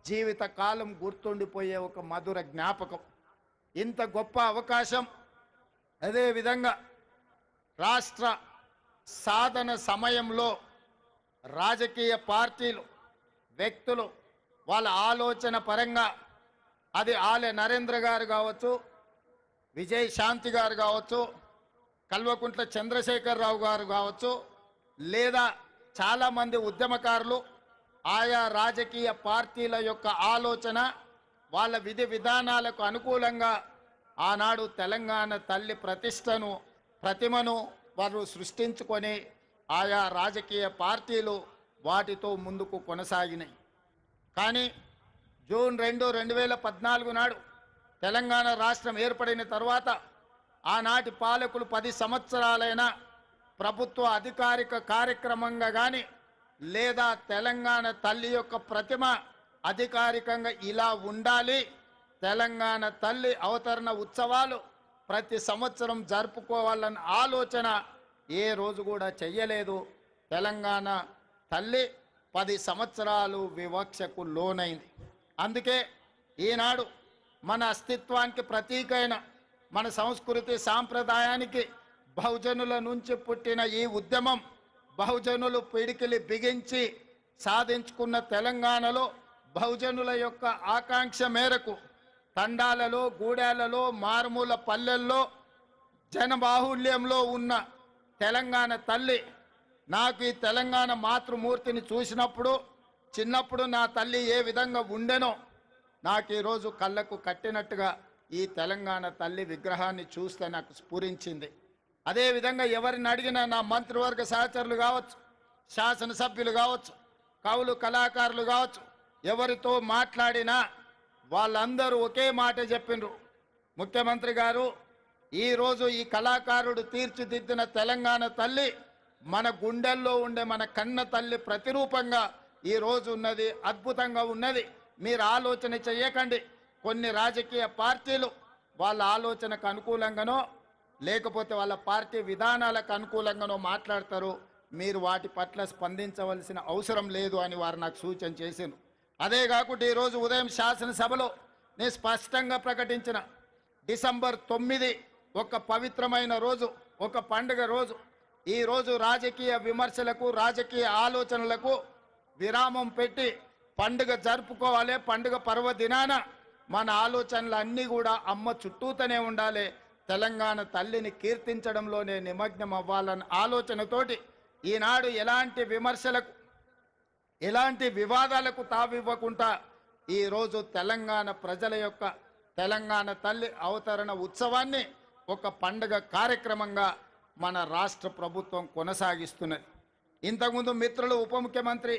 జీవితకాలం గుర్తుండిపోయే ఒక మధుర జ్ఞాపకం. ఇంత గొప్ప అవకాశం అదేవిధంగా రాష్ట్ర సాధన సమయంలో రాజకీయ పార్టీలు వ్యక్తులు వాళ్ళ ఆలోచన పరంగా అది ఆలె నరేంద్ర గారు కావచ్చు, విజయ్ శాంతి గారు కావచ్చు, కల్వకుంట్ల చంద్రశేఖరరావు గారు కావచ్చు, లేదా చాలామంది ఉద్యమకారులు ఆయా రాజకీయ పార్టీల యొక్క ఆలోచన వాళ్ళ విధి విధానాలకు అనుకూలంగా ఆనాడు తెలంగాణ తల్లి ప్రతిమను వారు సృష్టించుకొని ఆయా రాజకీయ పార్టీలు వాటితో ముందుకు కొనసాగినాయి. కానీ జూన్ 2, 2014 నాడు తెలంగాణ రాష్ట్రం ఏర్పడిన తర్వాత ఆనాటి పాలకులు 10 సంవత్సరాలైన ప్రభుత్వ అధికారిక కార్యక్రమంగా కానీ లేదా తెలంగాణ తల్లి యొక్క ప్రతిమ అధికారికంగా ఇలా ఉండాలి, తెలంగాణ తల్లి అవతరణ ఉత్సవాలు ప్రతి సంవత్సరం జరుపుకోవాలన్న ఆలోచన ఏ రోజు కూడా చెయ్యలేదు. తెలంగాణ తల్లి 10 సంవత్సరాలు వివక్షకు లోనైంది. అందుకే ఈనాడు మన అస్తిత్వానికి ప్రతీకైన మన సంస్కృతి సాంప్రదాయానికి బహుజనుల నుంచి పుట్టిన ఈ ఉద్యమం బహుజనులు పిడికిలి బిగించి సాధించుకున్న తెలంగాణలో బహుజనుల యొక్క ఆకాంక్ష మేరకు తండాలలో, గూడాలలో, మారుమూల పల్లెల్లో జనబాహుల్యంలో ఉన్న తెలంగాణ తల్లి నాకు ఈ తెలంగాణ మాతృమూర్తిని చూసినప్పుడు చిన్నప్పుడు నా తల్లి ఏ విధంగా ఉండెనో నాకు ఈరోజు కళ్ళకు కట్టినట్టుగా ఈ తెలంగాణ తల్లి విగ్రహాన్ని చూస్తే నాకు స్ఫురించింది. అదేవిధంగా ఎవరిని అడిగినా నా మంత్రివర్గ సహచరులు కావచ్చు, శాసనసభ్యులు కావచ్చు, కవులు కళాకారులు కావచ్చు, ఎవరితో మాట్లాడినా వాళ్ళందరూ ఒకే మాట చెప్పిండ్రు, ముఖ్యమంత్రి గారు ఈరోజు ఈ కళాకారుడు తీర్చిదిద్దిన తెలంగాణ తల్లి మన గుండెల్లో ఉండే మన కన్న తల్లి ప్రతిరూపంగా ఈరోజు ఉన్నది, అద్భుతంగా ఉన్నది. మీరు ఆలోచన చెయ్యకండి. కొన్ని రాజకీయ పార్టీలు వాళ్ళ ఆలోచనకు అనుకూలంగానో లేకపోతే వాళ్ళ పార్టీ విధానాలకు అనుకూలంగానో మాట్లాడతారు. మీరు వాటి పట్ల స్పందించవలసిన అవసరం లేదు అని వారు నాకు సూచన చేశారు. అదే కాకుండా ఈరోజు ఉదయం శాసనసభలో నేను స్పష్టంగా ప్రకటించిన డిసెంబర్ 9 ఒక పవిత్రమైన రోజు, ఒక పండుగ రోజు. ఈరోజు రాజకీయ విమర్శలకు, రాజకీయ ఆలోచనలకు విరామం పెట్టి పండుగ జరుపుకోవాలి. పండుగ పర్వదినాన మన ఆలోచనలు అన్నీ కూడా అమ్మ చుట్టూతోనే ఉండాలి, తెలంగాణ తల్లిని కీర్తించడంలోనే నిమగ్నం అవ్వాలన్న ఆలోచనతోటి ఈనాడు ఎలాంటి విమర్శలకు, ఎలాంటి వివాదాలకు తావివ్వకుండా ఈరోజు తెలంగాణ ప్రజల యొక్క తెలంగాణ తల్లి అవతరణ ఉత్సవాన్ని ఒక పండుగ కార్యక్రమంగా మన రాష్ట్ర ప్రభుత్వం కొనసాగిస్తున్నది. ఇంతకుముందు మిత్రులు ఉప ముఖ్యమంత్రి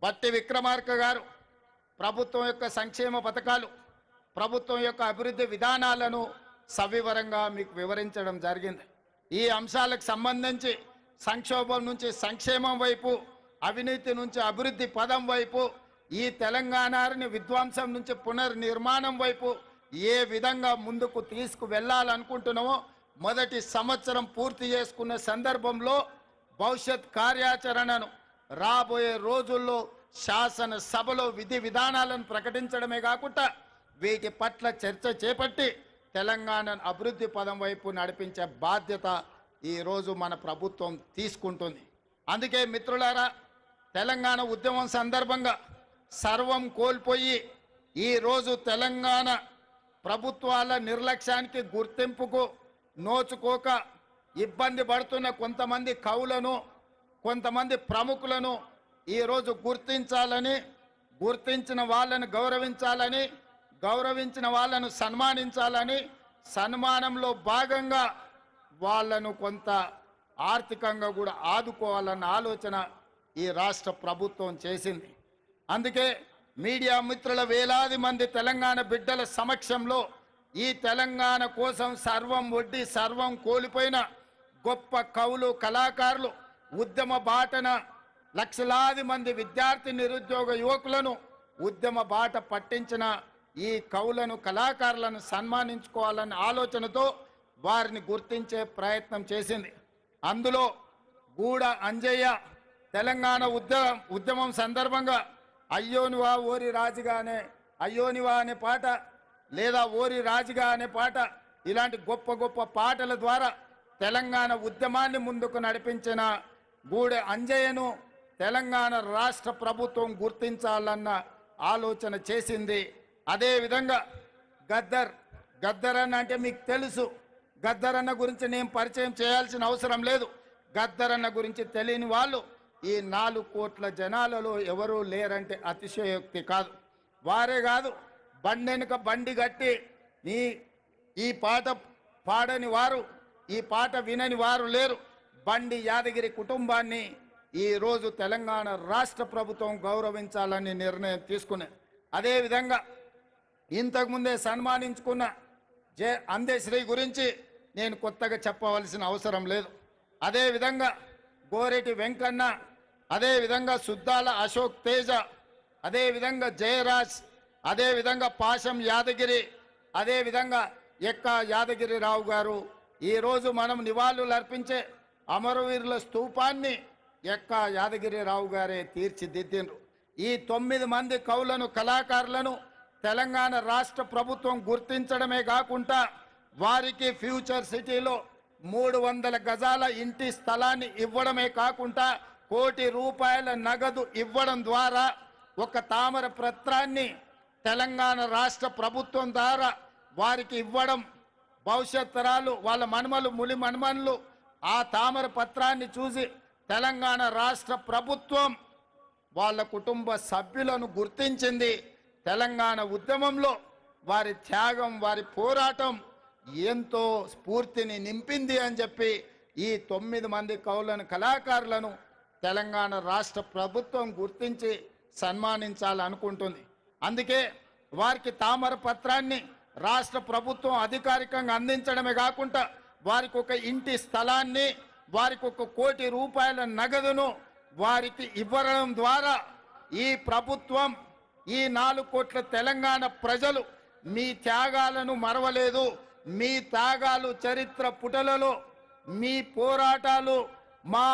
బట్టి విక్రమార్క గారు ప్రభుత్వం యొక్క సంక్షేమ పథకాలు, ప్రభుత్వం యొక్క అభివృద్ధి విధానాలను సవివరంగా మీకు వివరించడం జరిగింది. ఈ అంశాలకు సంబంధించి సంక్షోభం నుంచి సంక్షేమం వైపు, అవినీతి నుంచి అభివృద్ధి పదం వైపు, ఈ తెలంగాణని విధ్వంసం నుంచి పునర్నిర్మాణం వైపు ఏ విధంగా ముందుకు తీసుకువెళ్ళాలనుకుంటున్నామో మొదటి సంవత్సరం పూర్తి చేసుకున్న సందర్భంలో భవిష్యత్ కార్యాచరణను రాబోయే రోజుల్లో శాసనసభలో విధి విధానాలను ప్రకటించడమే కాకుండా వీటి పట్ల చర్చ చేపట్టి తెలంగాణను అభివృద్ధి పదం వైపు నడిపించే బాధ్యత ఈరోజు మన ప్రభుత్వం తీసుకుంటుంది. అందుకే మిత్రులారా, తెలంగాణ ఉద్యమం సందర్భంగా సర్వం కోల్పోయి ఈరోజు తెలంగాణ ప్రభుత్వాల నిర్లక్ష్యానికి, గుర్తింపుకు నోచుకోక ఇబ్బంది పడుతున్న కొంతమంది కవులను, కొంతమంది ప్రముఖులను ఈరోజు గుర్తించాలని, గుర్తించిన వాళ్ళను గౌరవించాలని, గౌరవించిన వాళ్ళను సన్మానించాలని, సన్మానంలో భాగంగా వాళ్ళను కొంత ఆర్థికంగా కూడా ఆదుకోవాలన్న ఆలోచన ఈ రాష్ట్ర ప్రభుత్వం చేసింది. అందుకే మీడియా మిత్రుల వేలాది మంది తెలంగాణ బిడ్డల సమక్షంలో ఈ తెలంగాణ కోసం సర్వం ఒడ్డి సర్వం కోల్పోయిన గొప్ప కవులు, కళాకారులు, ఉద్యమ బాటన లక్షలాది మంది విద్యార్థి, నిరుద్యోగ యువకులను ఉద్యమ బాట పట్టించిన ఈ కవులను, కళాకారులను సన్మానించుకోవాలన్న ఆలోచనతో వారిని గుర్తించే ప్రయత్నం చేసింది. అందులో గూడ అంజయ్య తెలంగాణ ఉద్యమం సందర్భంగా అయ్యోనివా ఓరి రాజుగానే అయ్యోనివా అనే పాట, లేదా ఓరి రాజుగా అనే పాట, ఇలాంటి గొప్ప గొప్ప పాటల ద్వారా తెలంగాణ ఉద్యమాన్ని ముందుకు నడిపించిన గూడె అంజయ్యను తెలంగాణ రాష్ట్ర ప్రభుత్వం గుర్తించాలన్న ఆలోచన చేసింది. అదేవిధంగా గద్దర్ అన్న అంటే మీకు తెలుసు. గద్దర్ అన్న గురించి నేను పరిచయం చేయాల్సిన అవసరం లేదు. గద్దర్ అన్న గురించి తెలియని వాళ్ళు ఈ 4 కోట్ల జనాలలో ఎవరూ లేరంటే అతిశయోక్తి కాదు. వారే కాదు, బండెనుక బండి కట్టి ఈ పాట పాడని వారు, ఈ పాట వినని వారు లేరు. బండి యాదగిరి కుటుంబాన్ని ఈరోజు తెలంగాణ రాష్ట్ర ప్రభుత్వం గౌరవించాలని నిర్ణయం తీసుకున్నది. అదేవిధంగా ఇంతకుముందే సన్మానించుకున్న అందశ్రీ గురించి నేను కొత్తగా చెప్పవలసిన అవసరం లేదు. అదేవిధంగా గోరెటి వెంకన్న, అదేవిధంగా సుద్దాల అశోక్ తేజ, అదేవిధంగా జయరాజ్, అదేవిధంగా పాశం యాదగిరి, అదేవిధంగా ఎక్క యాదగిరిరావు గారు ఈరోజు మనం నివాళులు అర్పించే అమరవీరుల స్తూపాన్ని ఎక్క యాదగిరిరావు గారే తీర్చిదిద్దిండ్రు. ఈ 9 మంది కవులను, కళాకారులను తెలంగాణ రాష్ట్ర ప్రభుత్వం గుర్తించడమే కాకుండా వారికి ఫ్యూచర్ సిటీలో 300 గజాల ఇంటి స్థలాన్ని ఇవ్వడమే కాకుండా ₹1 కోటి నగదు ఇవ్వడం ద్వారా ఒక తామర పత్రాన్ని తెలంగాణ రాష్ట్ర ప్రభుత్వం ద్వారా వారికి ఇవ్వడం, భవిష్యత్ తరాలు వాళ్ళ మనుమలు ములి మనుమనులు ఆ తామర పత్రాన్ని చూసి తెలంగాణ రాష్ట్ర ప్రభుత్వం వాళ్ళ కుటుంబ సభ్యులను గుర్తించింది. తెలంగాణ ఉద్యమంలో వారి త్యాగం, వారి పోరాటం ఎంతో స్ఫూర్తిని నింపింది అని చెప్పి ఈ 9 మంది కవులను, కళాకారులను తెలంగాణ రాష్ట్ర ప్రభుత్వం గుర్తించి సన్మానించాలనుకుంటుంది. అందుకే వారికి తామర పత్రాన్ని రాష్ట్ర ప్రభుత్వం అధికారికంగా అందించడమే కాకుండా వారికి ఒక ఇంటి స్థలాన్ని, వారికి ₹1 కోటి నగదును వారికి ఇవ్వడం ద్వారా ఈ ప్రభుత్వం, ఈ 4 కోట్ల తెలంగాణ ప్రజలు మీ త్యాగాలను మరవలేదు. మీ త్యాగాలు చరిత్ర పుటలలో, మీ పోరాటాలు మా